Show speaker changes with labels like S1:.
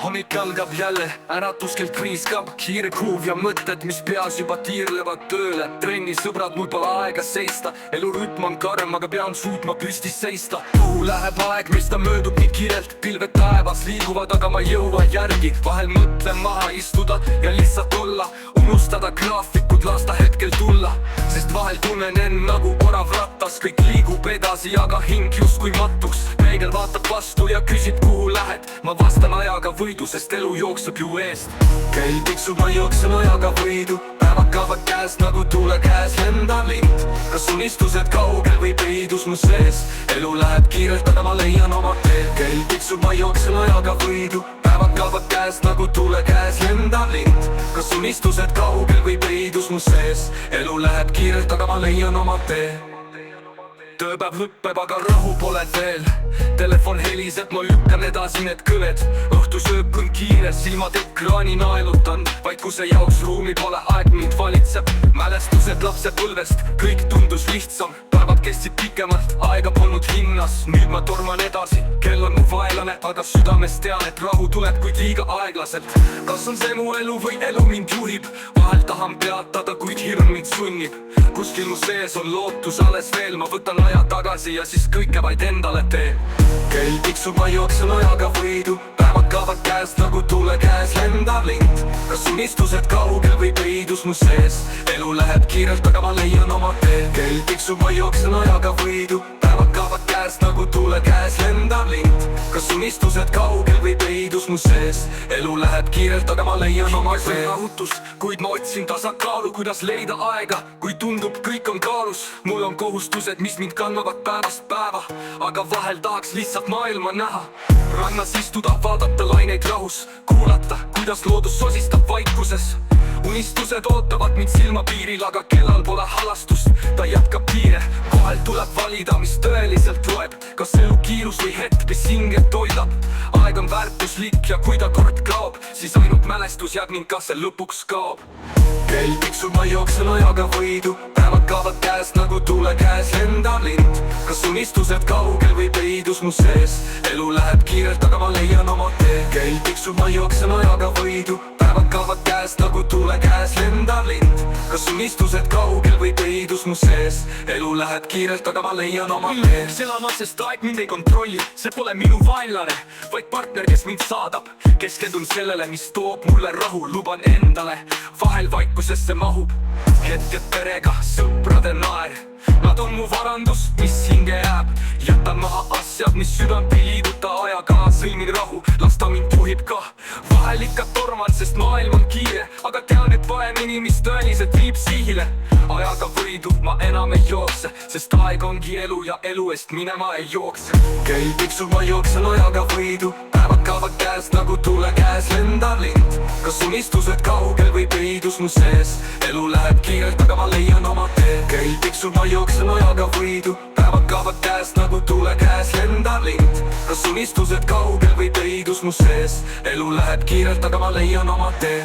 S1: hommik algab jälle, äratus kell kriiskab. Kiire gruuv ja mõtted, mis peas juba tiirlevad tööle. Trenni sõbrad, mul pole aega seista. Elurütm on karm, aga pean suutma püsti seista. Kuhu läheb aeg, mis ta möödub nii kiirelt. Pilved taevas liiguvad, aga ma ei jõua järgi. Vahel mõtlen maha istuda ja lihtsalt olla. Unustada graafikud, lasta hetkel tulla. Sest vahel tunnen end nagu orav rattas. Kõik liigub edasi, aga hing justkui mattuks. Peegel vaatab vastu ja küsib, kuhu lähed. Ma vastan ajaga võidu, sest elu jookseb ju eest. Kell tiksub, ma jooksen ajaga võidu. Päevad kaovad käest nagu tuule käes lendan lind. Kas unistused kaugel või peidus mu sees? Elu läheb kiirelt, aga ma leian oma tee. Kell tiksub, ma jooksen ajaga võidu. Päevad kaovad käest nagu tuule käes lendan lind. Kas unistused kaugel või peidus mu sees? Elu läheb kiirelt, aga ma leian oma tee. Tööpäev lõppeb, aga rahu pole veel. Telefon heliseb, ma lükkan edasi need kõned. Õhtusöök on kiire, silmad ekraani naelutan. Vaikuse jaoks ruumi pole, aeg mind valitseb. Mälestused lapsepõlvest, kõik tundus lihtsam. Päevad kestsid pikemalt, aega polnud hinnas. Nüüd ma torman edasi, kell on mu vaenlane. Aga südames tean, et rahu tuleb, kuid liiga aeglaselt. Kas on see mu elu või elu mind juhib? Vahel tahan peatada, kuid hirm mind sunnib. Kuskil mu sees on lootus alles veel. Ma võtan aja tagasi ja siis kõike vaid endale teen. Kell tiksub, ma jooksen ajaga võidu. Päevad kaovad käest nagu tuule käes lendav lind. Kas unistused kaugel või peidus mu sees? Elu läheb kiirelt, aga ma leian oma tee. Kell tiksub, ma jooksen ajaga võidu. Päevad kaovad käest nagu tuule käes lendav lind. Kas unistused kaugel või peidus mu sees? Elu läheb kiirelt, aga ma leian oma tee. Rahutus, kuid ma otsin tasakaalu, kuidas leida aega. Kui tundub, kõik on kaalus. Mul on kohustused, mis mind kannavad päevast päeva. Aga vahel tahaks lihtsalt maailma näha. Rannas istuda, vaadata laineid rahus. Kuulata, kuidas loodus sosistab vaikuses. Unistused ootavad mind silmapiiril, aga kellal pole halastust. Ta jätkab kiire, vahel tuleb valida, mis tõeliselt loeb. Kas elu kiirus või hetk, mis hinget toidab. Aeg on väärtuslik ja kui ta kord kaob, siis ainult mälestus jääb ning kas see lõpuks kaob. Kell tiksub, ma jooksen ajaga võidu. Päevad kaovad käest nagu tuule käes lendav lind. Kas unistused kaugel või peidus mu sees? Elu läheb kiirelt, aga ma leian oma tee. Kell tiksub, ma jooksen ajaga võidu. Päevad kaovad käest nagu tuule käes lendav lind. Kas unistused kaugel või peidus mu sees? Elu läheb kiirelt, aga ma leian oma tee. Elama, sest aeg mind ei kontrolli. See pole minu vaenlane, vaid partner, kes mind saadab. Keskendun sellele, mis toob mulle rahu. Luban endale, vahel vaikusesse mahub. Hetked perega, sõprade naer. Nad on mu varandus, mis hinge jääb. Jätan maha asjad, mis südant ei liiguta. Ajaga sõlmin rahu, las ta mind juhib ka. Vahel ikka torman, sest maailm on kiire. Aga tean, et paremini, mis tõeliselt viib sihile. Ajaga võidu ma enam ei jookse, sest aeg ongi elu ja elu eest minema ei jookse. Kell tiksub, ma jooksen ajaga võidu. Päevad kaovad käest nagu tuule käes lendav lind. Kas unistused kaugel või peidus mu sees? Elu läheb kiirelt, aga ma leian oma tee. Kell tiksub, ma jooksen ajaga võidu. Päevad kaovad käest nagu tuule käes lendav lind. Kas unistused kaugel või peidus mu sees? Elu läheb kiirelt, aga ma leian oma tee.